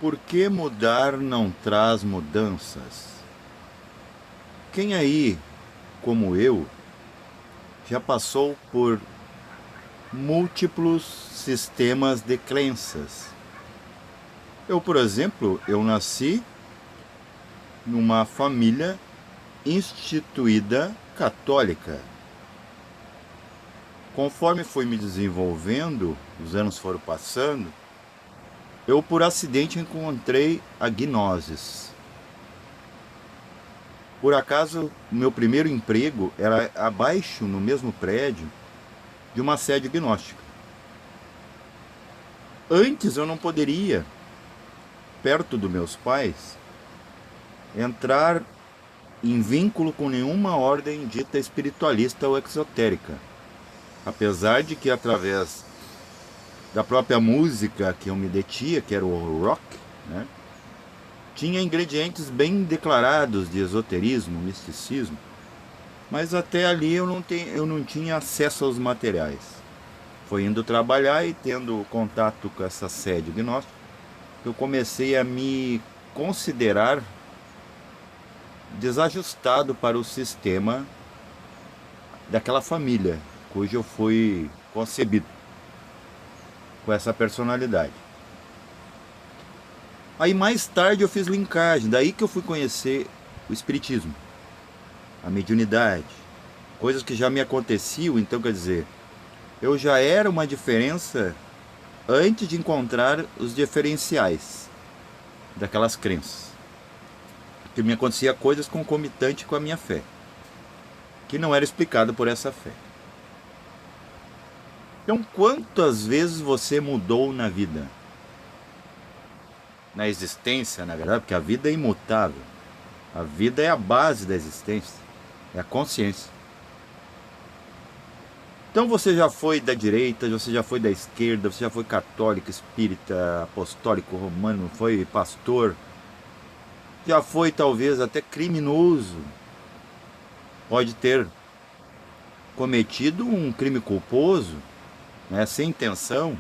Por que mudar não traz mudanças? Quem aí, como eu, já passou por múltiplos sistemas de crenças? Eu, por exemplo, eu nasci numa família instituída católica. Conforme fui me desenvolvendo, os anos foram passando, eu por acidente encontrei a gnosis. Por acaso, o meu primeiro emprego era abaixo, no mesmo prédio, de uma sede gnóstica. Antes eu não poderia, perto dos meus pais, entrar em vínculo com nenhuma ordem dita espiritualista ou exotérica. Apesar de que através da própria música que eu me detinha, que era o rock, né, tinha ingredientes bem declarados de esoterismo, misticismo, mas até ali eu não tinha acesso aos materiais. Foi indo trabalhar e tendo contato com essa sede gnóstica que eu comecei a me considerar desajustado para o sistema daquela família cujo eu fui concebido com essa personalidade. Aí mais tarde eu fiz linkagem, daí que eu fui conhecer o espiritismo, a mediunidade, coisas que já me aconteciam, então quer dizer, eu já era uma diferença antes de encontrar os diferenciais daquelas crenças. Que me acontecia coisas concomitantes com a minha fé, que não era explicado por essa fé. Então, quantas vezes você mudou na vida? Na existência, na verdade, porque a vida é imutável. A vida é a base da existência, é a consciência. Então você já foi da direita, você já foi da esquerda, você já foi católico, espírita, apostólico, romano, foi pastor, já foi talvez até criminoso, pode ter cometido um crime culposo, né, sem intenção,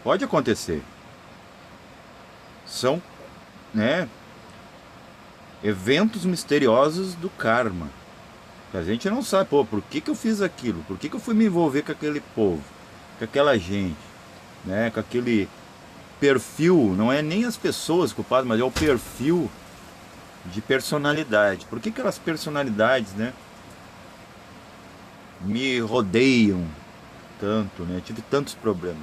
pode acontecer. São, né, eventos misteriosos do karma. A gente não sabe, pô, por que eu fiz aquilo? Por que eu fui me envolver com aquele povo, com aquela gente, né, com aquele perfil, não é nem as pessoas culpadas, mas é o perfil de personalidade. Por que aquelas personalidades, né, me rodeiam tanto, né? Tive tantos problemas.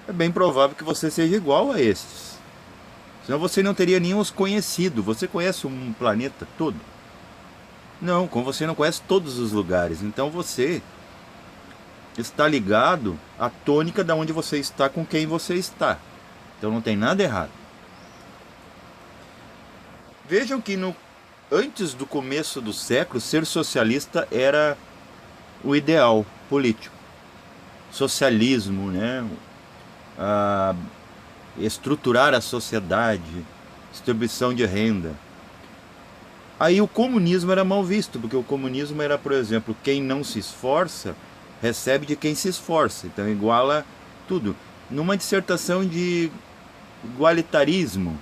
É bem provável que você seja igual a estes. Senão você não teria nem os conhecido. Você conhece um planeta todo? Não, como você não conhece todos os lugares. Então você está ligado à tônica de onde você está com quem você está. Então não tem nada errado. Vejam que antes do começo do século, ser socialista era o ideal político. Socialismo, né? Estruturar a sociedade, distribuição de renda. Aí o comunismo era mal visto, porque o comunismo era, por exemplo, quem não se esforça recebe de quem se esforça, então iguala tudo. Numa dissertação de igualitarismo.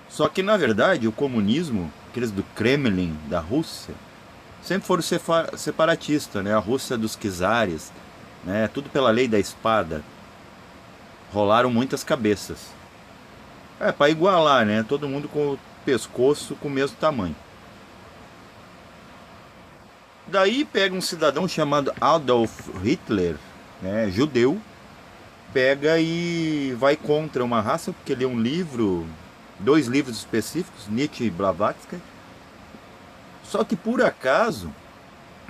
Só que na verdade o comunismo, aqueles do Kremlin, da Rússia, sempre foram separatistas, né? A Rússia dos czares, né? Tudo pela lei da espada. Rolaram muitas cabeças. É, para igualar, né? Todo mundo com o pescoço com o mesmo tamanho. Daí pega um cidadão chamado Adolf Hitler, né, judeu, pega e vai contra uma raça, porque lê um livro, dois livros específicos, Nietzsche e Blavatsky. Só que por acaso,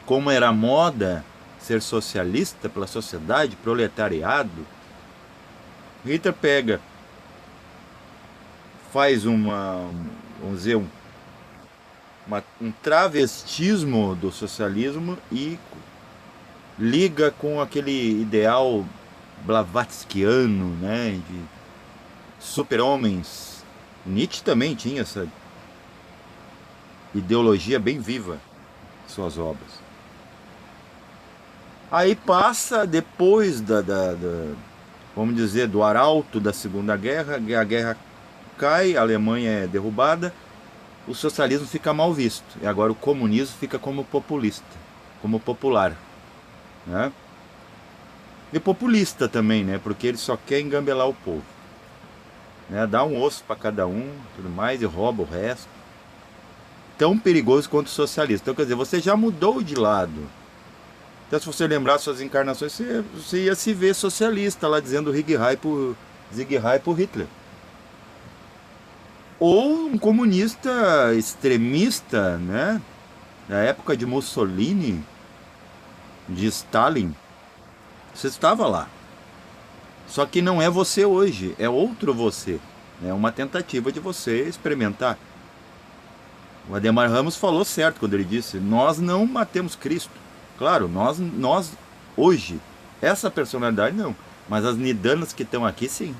como era moda ser socialista pela sociedade, proletariado, Hitler pega, faz vamos dizer, um travestismo do socialismo e liga com aquele ideal blavatskiano, né, de super-homens. Nietzsche também tinha essa ideologia bem viva em suas obras. Aí passa depois vamos dizer, do arauto da Segunda Guerra, a guerra cai, a Alemanha é derrubada, o socialismo fica mal visto. E agora o comunismo fica como populista, como popular, né? E populista também, né? Porque ele só quer engambelar o povo, né? Dá um osso para cada um, tudo mais, e rouba o resto. Tão perigoso quanto o socialista. Então, quer dizer, você já mudou de lado. Então, se você lembrar suas encarnações, você ia se ver socialista lá, dizendo Sieg Heil por Hitler. Ou um comunista extremista, né? Na época de Mussolini, de Stalin, você estava lá. Só que não é você hoje, é outro você. É uma tentativa de você experimentar. O Ademar Ramos falou certo quando ele disse: nós não matemos Cristo. Claro, nós hoje, essa personalidade não. Mas as nidanas que estão aqui, sim.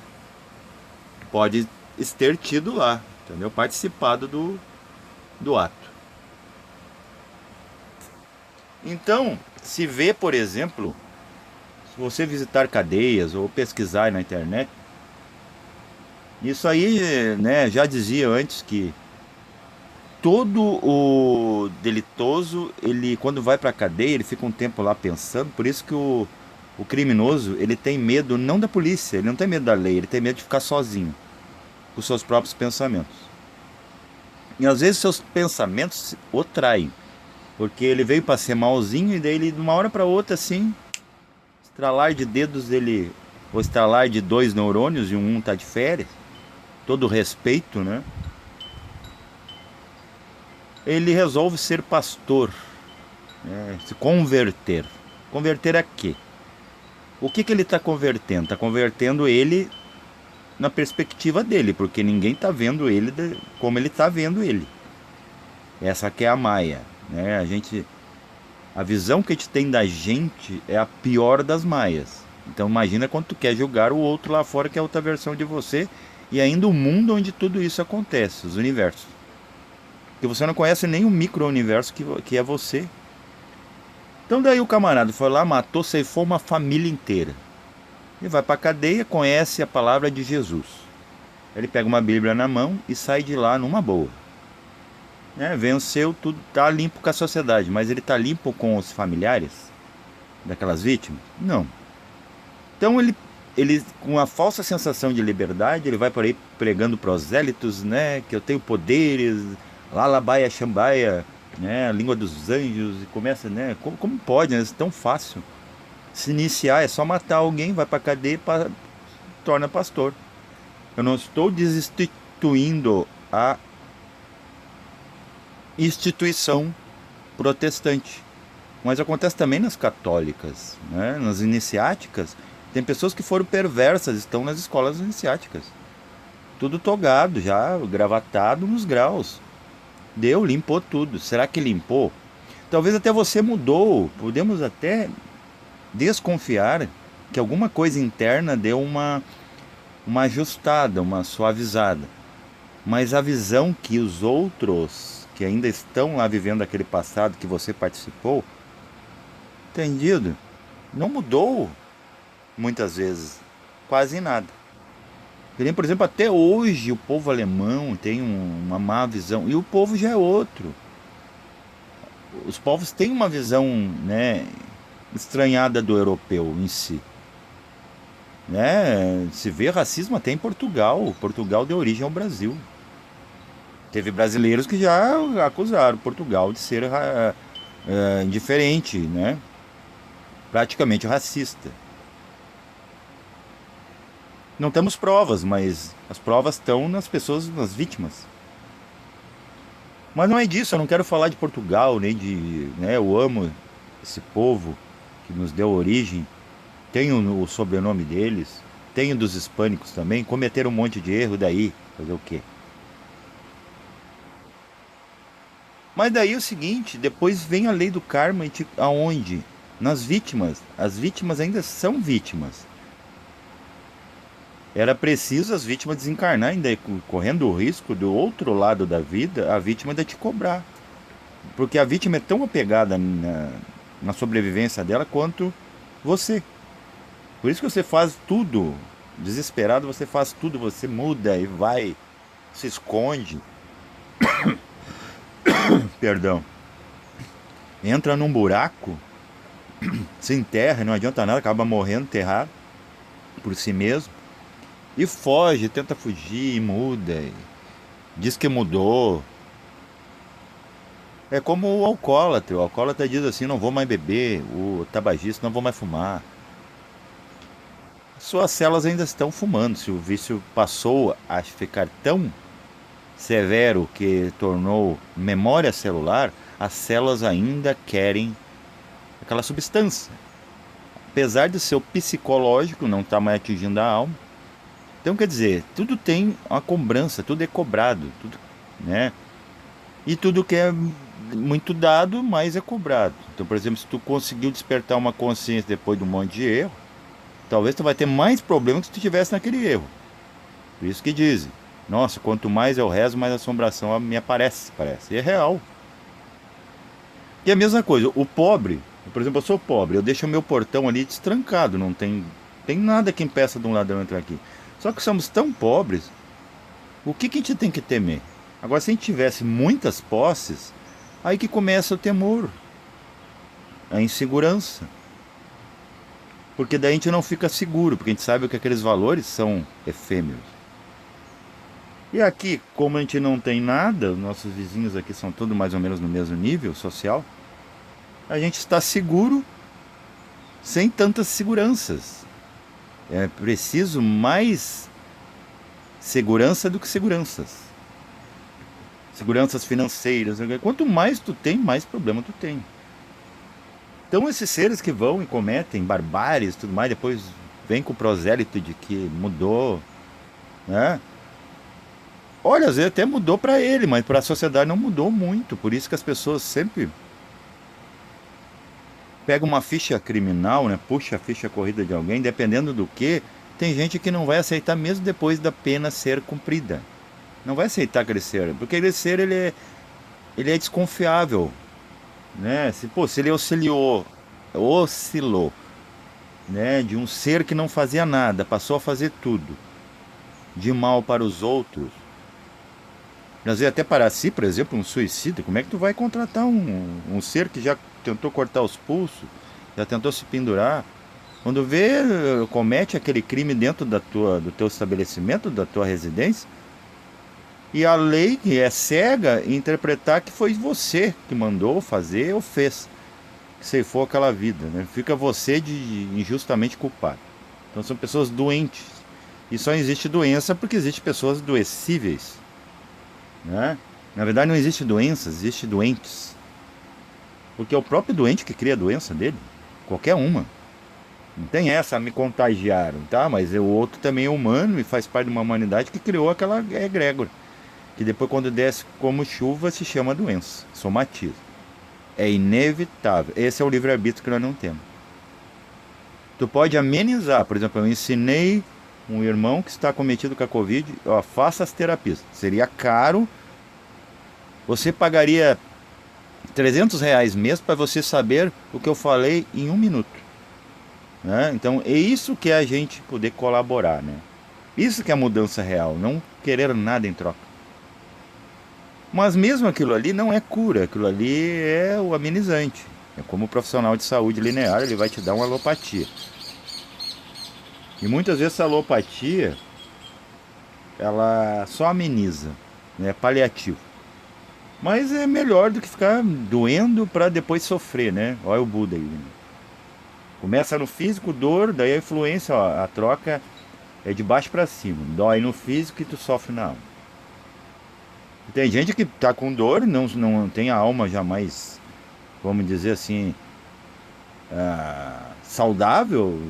Pode ter tido lá, entendeu? Participado do ato. Então, se vê, por exemplo, se você visitar cadeias ou pesquisar na internet, isso aí, né, já dizia antes que todo o delitoso, ele quando vai para a cadeia, ele fica um tempo lá pensando, por isso que o criminoso, ele tem medo não da polícia, ele não tem medo da lei, ele tem medo de ficar sozinho, com seus próprios pensamentos. E às vezes seus pensamentos o traem, porque ele veio para ser malzinho e daí ele, de uma hora para outra, assim, estralar de dedos dele, ou estralar de dois neurônios e um tá de férias, todo respeito, né? Ele resolve ser pastor, né? Se converter. Converter a quê? O que ele está convertendo? Está convertendo ele na perspectiva dele, porque ninguém está vendo ele como ele está vendo ele. Essa que é a maia, né? A visão que a gente tem da gente é a pior das maias. Então imagina quando tu quer julgar o outro lá fora, que é outra versão de você, e ainda o mundo onde tudo isso acontece, os universos. Porque você não conhece nem o micro-universo que é você. Então daí o camarada foi lá, matou, ceifou uma família inteira. Ele vai para a cadeia, conhece a palavra de Jesus. Ele pega uma Bíblia na mão e sai de lá numa boa. Venceu tudo, tá limpo com a sociedade, mas ele tá limpo com os familiares daquelas vítimas? Não. Então ele com a falsa sensação de liberdade, ele vai por aí pregando prosélitos, né, que eu tenho poderes, lalabaia, xambaia, né, a língua dos anjos, e começa, né, como pode, né, é tão fácil se iniciar, é só matar alguém, vai pra cadeia e torna pastor. Eu não estou desinstituindo a instituição protestante, mas acontece também nas católicas, né, nas iniciáticas. Tem pessoas que foram perversas, estão nas escolas iniciáticas, tudo togado já, gravatado nos graus. Deu, limpou tudo. Será que limpou? Talvez até você mudou. Podemos até desconfiar que alguma coisa interna deu uma ajustada, uma suavizada. Mas a visão que os outros que ainda estão lá vivendo aquele passado que você participou, entendido? Não mudou muitas vezes, quase nada. Por exemplo, até hoje o povo alemão tem uma má visão, e o povo já é outro. Os povos têm uma visão, né, estranhada do europeu em si, né? Se vê racismo até em Portugal. Portugal deu origem ao Brasil. Teve brasileiros que já acusaram Portugal de ser indiferente, né? Praticamente racista. Não temos provas, mas as provas estão nas pessoas, nas vítimas. Mas não é disso, eu não quero falar de Portugal, nem de, né, eu amo esse povo que nos deu origem. Tenho o sobrenome deles, tenho dos hispânicos também, cometeram um monte de erro, daí fazer o quê? Mas daí é o seguinte, depois vem a lei do karma, aonde? Nas vítimas. As vítimas ainda são vítimas. Era preciso as vítimas desencarnar, ainda correndo o risco do outro lado da vida, a vítima ainda te cobrar. Porque a vítima é tão apegada na sobrevivência dela quanto você. Por isso que você faz tudo. Desesperado, você faz tudo. Você muda e vai, se esconde. Perdão. Entra num buraco, se enterra, não adianta nada, acaba morrendo enterrado por si mesmo. E foge, tenta fugir, e muda. E diz que mudou. É como o alcoólatra. O alcoólatra diz assim: não vou mais beber. O tabagista: não vou mais fumar. Suas células ainda estão fumando. Se o vício passou a ficar tão severo que tornou memória celular, as células ainda querem aquela substância. Apesar de seu psicológico não estar mais atingindo a alma. Então, quer dizer, tudo tem uma cobrança, tudo é cobrado, tudo, né? E tudo que é muito dado, mais é cobrado. Então, por exemplo, se tu conseguiu despertar uma consciência depois de um monte de erro, talvez tu vai ter mais problema que se tu tivesse naquele erro. Por isso que dizem: nossa, quanto mais eu rezo, mais assombração me aparece, parece. E é real. E a mesma coisa, o pobre, por exemplo, eu sou pobre, eu deixo o meu portão ali destrancado, não tem nada que impeça de um ladrão entrar aqui. Só que somos tão pobres, o que a gente tem que temer? Agora, se a gente tivesse muitas posses, aí que começa o temor, a insegurança. Porque daí a gente não fica seguro, porque a gente sabe que aqueles valores são efêmeros. E aqui, como a gente não tem nada, nossos vizinhos aqui são todos mais ou menos no mesmo nível social, a gente está seguro sem tantas seguranças. É preciso mais segurança do que seguranças. Seguranças financeiras. Quanto mais tu tem, mais problema tu tem. Então esses seres que vão e cometem barbáries e tudo mais, depois vem com o prosélito de que mudou, né? Olha, às vezes até mudou para ele, mas para a sociedade não mudou muito. Por isso que as pessoas sempre pegam uma ficha criminal, né? Puxa a ficha corrida de alguém, dependendo do que, tem gente que não vai aceitar mesmo depois da pena ser cumprida. Não vai aceitar aquele ser, porque aquele ser ele é desconfiável, né? Se ele oscilou, né? De um ser que não fazia nada, passou a fazer tudo, de mal para os outros. Às vezes até para si, por exemplo, um suicida, como é que tu vai contratar um ser que já tentou cortar os pulsos, já tentou se pendurar? Quando vê, comete aquele crime dentro do teu estabelecimento, da tua residência, e a lei, que é cega, interpretar que foi você que mandou fazer ou fez, que ceifou aquela vida, né? Fica você de injustamente culpado. Então são pessoas doentes. E só existe doença porque existe pessoas adoecíveis, né? Na verdade não existe doença, existe doentes. Porque é o próprio doente que cria a doença dele. Qualquer uma. Não tem essa, me contagiaram, tá? Mas o outro também é humano e faz parte de uma humanidade que criou aquela egrégora. Que depois, quando desce como chuva, se chama doença. Somatiza. É inevitável. Esse é o livre-arbítrio que nós não temos. Tu pode amenizar. Por exemplo, eu ensinei um irmão que está cometido com a Covid, ó, faça as terapias. Seria caro. Você pagaria R$ 300 mês para você saber o que eu falei em 1 minuto. Né? Então é isso que é a gente poder colaborar, né? Isso que é a mudança real, não querer nada em troca. Mas mesmo aquilo ali não é cura, aquilo ali é o amenizante. É como o profissional de saúde linear, ele vai te dar uma alopatia. E muitas vezes essa alopatia, ela só ameniza, né? É paliativo. Mas é melhor do que ficar doendo para depois sofrer, né? Olha o Buda aí, né? Começa no físico, dor, daí a influência, ó, a troca é de baixo para cima. Dói no físico e tu sofre na alma. Tem gente que tá com dor, não tem a alma jamais, vamos dizer assim, saudável,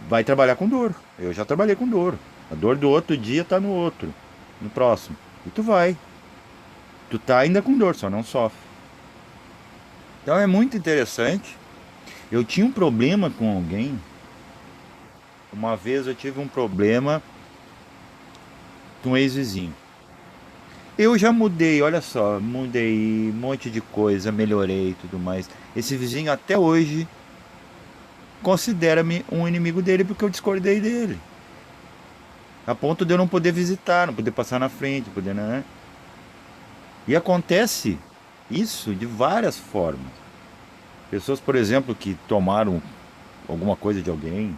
vai trabalhar com dor. Eu já trabalhei com dor. A dor do outro dia tá no outro, no próximo. E tu vai. Tu tá ainda com dor, só não sofre. Então é muito interessante. Eu tinha um problema com alguém. Uma vez eu tive um problema com um ex-vizinho. Eu já mudei, olha só, mudei um monte de coisa, melhorei e tudo mais. Esse vizinho até hoje considera-me um inimigo dele porque eu discordei dele. A ponto de eu não poder visitar, não poder passar na frente, poder, né? E acontece isso de várias formas. Pessoas, por exemplo, que tomaram alguma coisa de alguém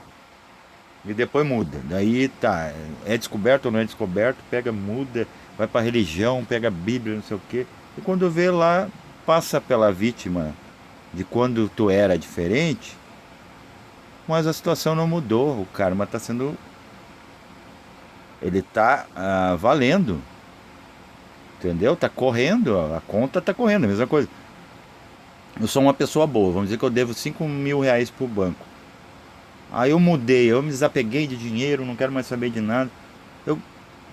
e depois muda. Daí tá, é descoberto ou não é descoberto, pega, muda, vai pra religião, pega a Bíblia, não sei o quê. E quando vê lá, passa pela vítima de quando tu era diferente, mas a situação não mudou. O karma tá sendo. Ele tá valendo. Entendeu? Tá correndo, a conta tá correndo, a mesma coisa. Eu sou uma pessoa boa, vamos dizer que eu devo 5 mil reais pro banco. Aí eu mudei, eu me desapeguei de dinheiro, não quero mais saber de nada. Eu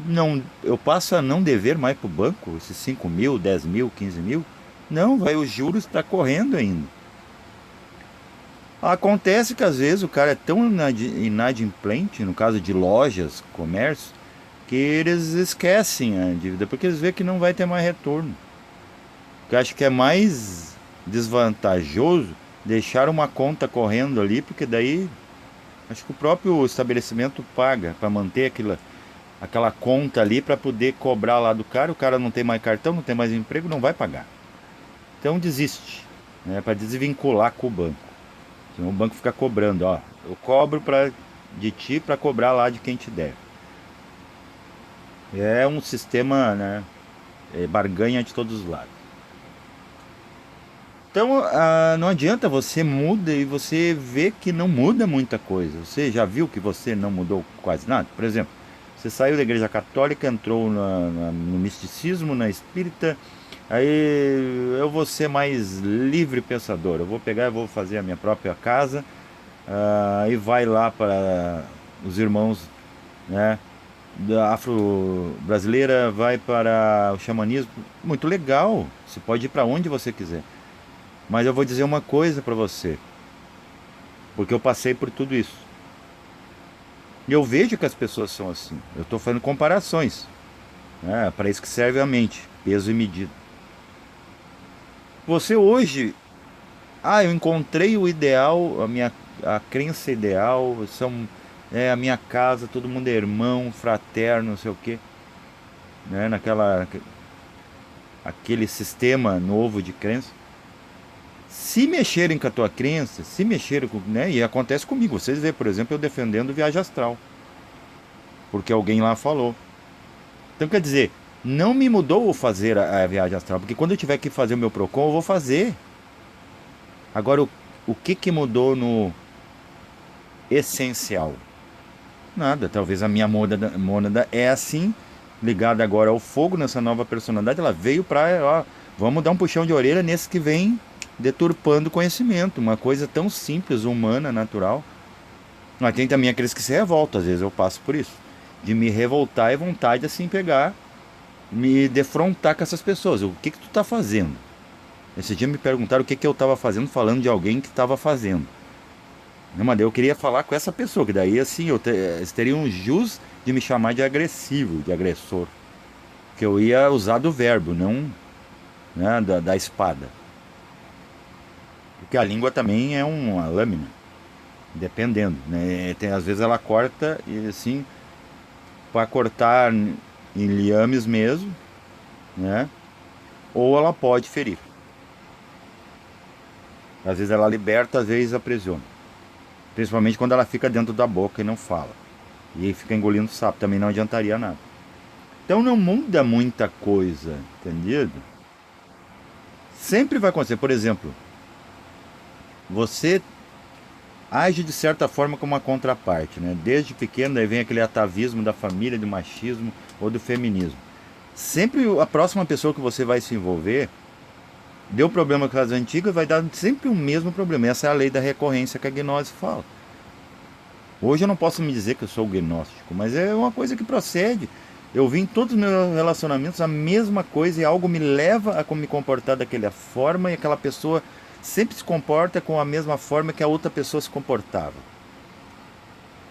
não, eu passo a não dever mais pro banco, esses 5 mil, 10 mil, 15 mil. Não, vai, os juros está correndo ainda. Acontece que às vezes o cara é tão inadimplente, no caso de lojas, comércio, que eles esquecem a dívida, porque eles veem que não vai ter mais retorno. Eu acho que é mais desvantajoso deixar uma conta correndo ali, porque daí acho que o próprio estabelecimento paga para manter aquela conta ali para poder cobrar lá do cara. O cara não tem mais cartão, não tem mais emprego, não vai pagar. Então desiste, né, para desvincular com o banco. Senão o banco fica cobrando, ó, eu cobro de ti para cobrar lá de quem te deve. É um sistema, né, barganha de todos os lados. Então, não adianta, você muda e você vê que não muda muita coisa. Você já viu que você não mudou quase nada? Por exemplo, você saiu da igreja católica, entrou no misticismo, na espírita, aí eu vou ser mais livre pensador. Eu vou pegar e vou fazer a minha própria casa, e vai lá para os irmãos, né, da afro-brasileira, vai para o xamanismo. Muito legal, você pode ir para onde você quiser. Mas eu vou dizer uma coisa para você, porque eu passei por tudo isso. E eu vejo que as pessoas são assim. Eu estou fazendo comparações, né? Para isso que serve a mente, peso e medida. Você hoje, eu encontrei o ideal, a crença ideal, a minha casa, todo mundo é irmão, fraterno, não sei o quê, né? Aquele sistema novo de crença. Se mexerem com a tua crença, se mexerem com, né? E acontece comigo. Vocês vê, por exemplo, eu defendendo viagem astral, porque alguém lá falou. Então quer dizer, não me mudou o fazer a viagem astral, porque quando eu tiver que fazer o meu Procon, eu vou fazer. Agora, o que mudou no essencial? Nada. Talvez a minha mônada é assim, ligada agora ao fogo, nessa nova personalidade. Ela veio para, vamos dar um puxão de orelha nesse que vem deturpando o conhecimento, uma coisa tão simples, humana, natural. Mas tem também aqueles que se revoltam, às vezes eu passo por isso, de me revoltar e vontade assim pegar, me defrontar com essas pessoas. O que tu tá fazendo? Esse dia me perguntaram o que eu tava fazendo, falando de alguém que tava fazendo. Não, mas eu queria falar com essa pessoa, que daí assim eles teriam jus de me chamar de agressivo, de agressor, que eu ia usar do verbo, não, né, da espada. Porque a língua também é uma lâmina, dependendo, né? Às vezes ela corta e assim, para cortar em liames mesmo, né? Ou ela pode ferir. Às vezes ela liberta, às vezes aprisiona. Principalmente quando ela fica dentro da boca e não fala. E aí fica engolindo sapo, também não adiantaria nada. Então não muda muita coisa, entendido? Sempre vai acontecer, por exemplo, você age de certa forma como uma contraparte, né? Desde pequeno aí vem aquele atavismo da família, do machismo ou do feminismo. Sempre a próxima pessoa que você vai se envolver, deu problema com as antigas, vai dar sempre o mesmo problema. Essa é a lei da recorrência que a gnose fala. Hoje eu não posso me dizer que eu sou gnóstico, mas é uma coisa que procede. Eu vi em todos os meus relacionamentos a mesma coisa e algo me leva a me comportar daquela forma e aquela pessoa sempre se comporta com a mesma forma que a outra pessoa se comportava.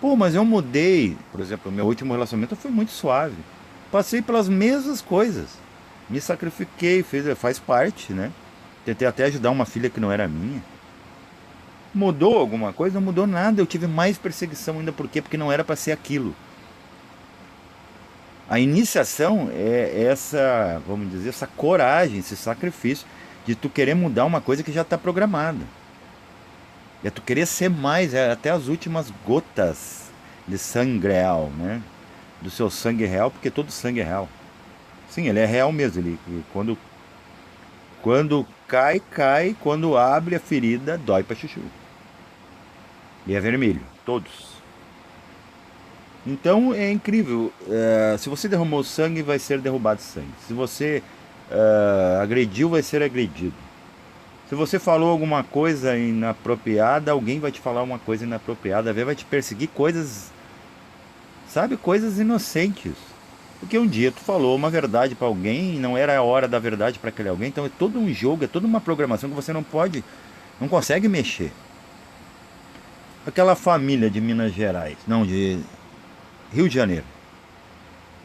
Pô, mas eu mudei. Por exemplo, o meu último relacionamento foi muito suave. Passei pelas mesmas coisas. Me sacrifiquei, faz parte, né? Tentei até ajudar uma filha que não era minha. Mudou alguma coisa? Não mudou nada. Eu tive mais perseguição ainda. Por quê? Porque não era para ser aquilo. A iniciação é essa, vamos dizer, essa coragem, esse sacrifício de tu querer mudar uma coisa que já está programada. É tu querer ser mais, até as últimas gotas de sangue real, né? Do seu sangue real, porque todo sangue é real. Sim, ele é real mesmo. Ele, quando cai, cai. Quando abre a ferida, dói pra chuchu. E é vermelho, todos. Então é incrível. Se você derramou sangue, vai ser derrubado sangue. Se você agrediu, vai ser agredido. Se você falou alguma coisa inapropriada, alguém vai te falar uma coisa inapropriada. Vai te perseguir coisas, sabe, coisas inocentes. Porque um dia tu falou uma verdade para alguém e não era a hora da verdade para aquele alguém. Então é todo um jogo, é toda uma programação que você não consegue mexer. Aquela família de Minas Gerais, não, de Rio de Janeiro,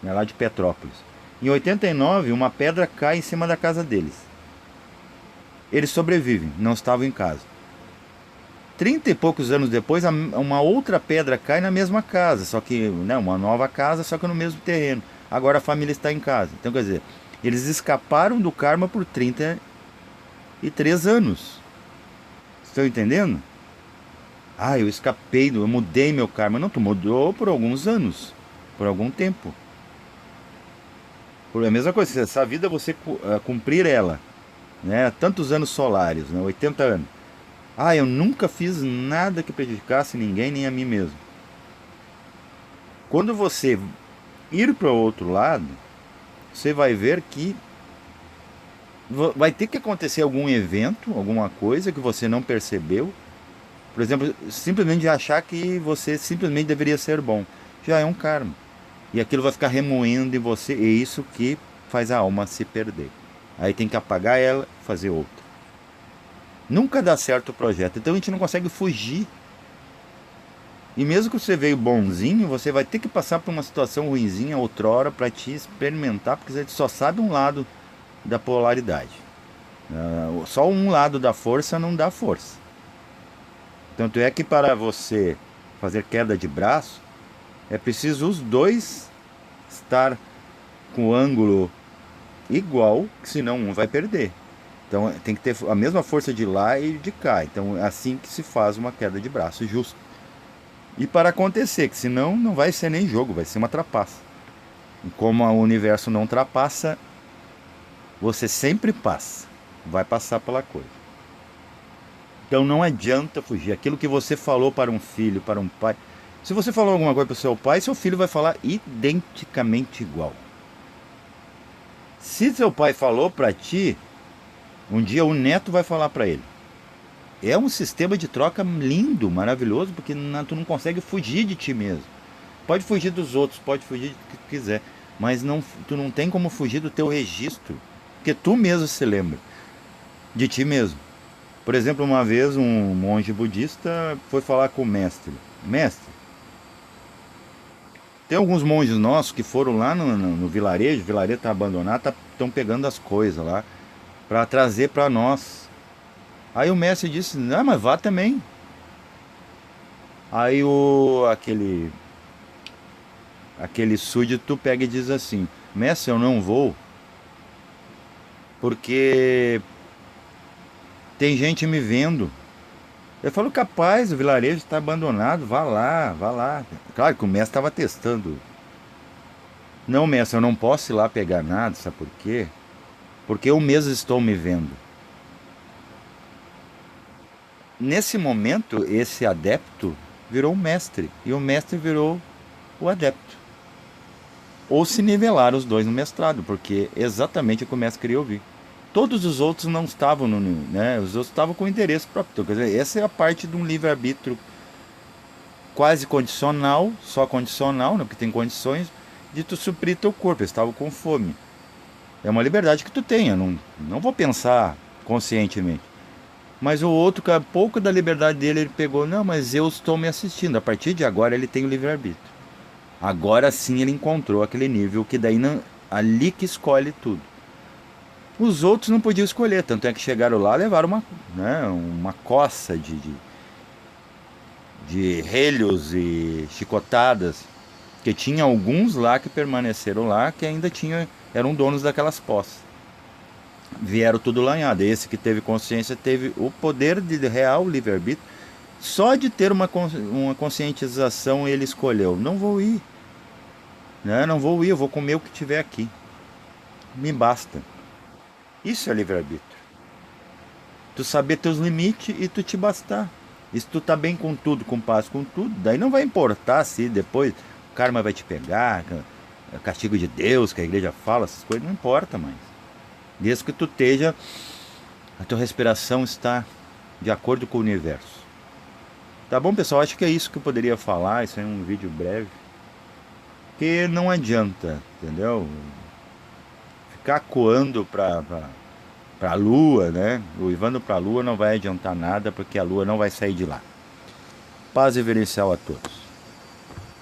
né, lá de Petrópolis. Em 89, uma pedra cai em cima da casa deles. Eles sobrevivem, não estavam em casa. 30 e poucos anos depois, uma outra pedra cai na mesma casa, só que, né, uma nova casa, só que no mesmo terreno. Agora a família está em casa. Então, quer dizer, eles escaparam do karma por 33 anos. Estão entendendo? Ah, eu escapei, eu mudei meu karma. Não, tu mudou por alguns anos, por algum tempo. Por a mesma coisa, se essa vida você cumprir ela, né, tantos anos solares, né, 80 anos. Ah, eu nunca fiz nada que prejudicasse ninguém, nem a mim mesmo. Quando você ir para o outro lado, você vai ver que vai ter que acontecer algum evento, alguma coisa que você não percebeu. Por exemplo, simplesmente de achar que você simplesmente deveria ser bom. Já é um karma. E aquilo vai ficar remoendo em você. E é isso que faz a alma se perder. Aí tem que apagar ela e fazer outra. Nunca dá certo o projeto. Então a gente não consegue fugir. E mesmo que você veio bonzinho, você vai ter que passar por uma situação ruinzinha outrora para te experimentar, porque você só sabe um lado da polaridade. Só um lado da força não dá força. Tanto é que para você fazer queda de braço, é preciso os dois estar com o ângulo igual, senão um vai perder. Então tem que ter a mesma força de lá e de cá. Então é assim que se faz uma queda de braço justo. E para acontecer, que senão não vai ser nem jogo, vai ser uma trapaça. E como o universo não ultrapassa, você sempre passa, vai passar pela coisa. Então não adianta fugir. Aquilo que você falou para um filho, para um pai. Se você falou alguma coisa para o seu pai, seu filho vai falar identicamente igual. Se seu pai falou para ti, um dia o neto vai falar para ele. É um sistema de troca lindo, maravilhoso, porque tu não consegue fugir de ti mesmo. Pode fugir dos outros, pode fugir do que tu quiser, mas tu não tem como fugir do teu registro, porque tu mesmo se lembra de ti mesmo. Por exemplo, uma vez um monge budista foi falar com o mestre. Mestre, tem alguns monges nossos que foram lá no vilarejo, o vilarejo está abandonado, estão pegando as coisas lá para trazer para nós. Aí o mestre disse, não, mas vá também. Aí aquele súdito pega e diz assim, mestre, eu não vou, porque tem gente me vendo. Eu falo, capaz, o vilarejo está abandonado, vá lá, vá lá. Claro que o mestre estava testando. Não, mestre, eu não posso ir lá pegar nada, sabe por quê? Porque eu mesmo estou me vendo. Nesse momento, esse adepto virou um mestre, e o mestre virou o adepto. Ou se nivelaram os dois no mestrado, porque é exatamente o que o mestre queria ouvir. Todos os outros não estavam né? Os outros estavam com interesse próprio. Então, quer dizer, essa é a parte de um livre-arbítrio quase condicional, só condicional, né? Porque tem condições de tu suprir teu corpo. Eles estavam com fome. É uma liberdade que tu tem. Eu não vou pensar conscientemente. Mas o outro, com a pouco da liberdade dele, ele pegou, não, mas eu estou me assistindo. A partir de agora ele tem o livre-arbítrio. Agora sim ele encontrou aquele nível que daí ali que escolhe tudo. Os outros não podiam escolher, tanto é que chegaram lá e levaram uma coça de relhos e chicotadas, que tinha alguns lá que permaneceram lá, que ainda eram donos daquelas posses. Vieram tudo lanhado. Esse que teve consciência teve o poder de real livre-arbítrio. Só de ter uma conscientização ele escolheu: não vou ir, né? Não vou ir, eu vou comer o que tiver aqui. Me basta. Isso é livre-arbítrio. Tu saber teus limites e tu te bastar. E se tu tá bem com tudo, com paz com tudo, daí não vai importar se depois o karma vai te pegar, castigo de Deus, que a igreja fala, essas coisas, não importa mais. Desde que tu esteja, a tua respiração está de acordo com o universo. Tá bom, pessoal? Acho que é isso que eu poderia falar. Isso é um vídeo breve. Que não adianta, entendeu? Ficar coando pra lua, né? Uivando pra lua não vai adiantar nada, porque a lua não vai sair de lá. Paz reverencial a todos.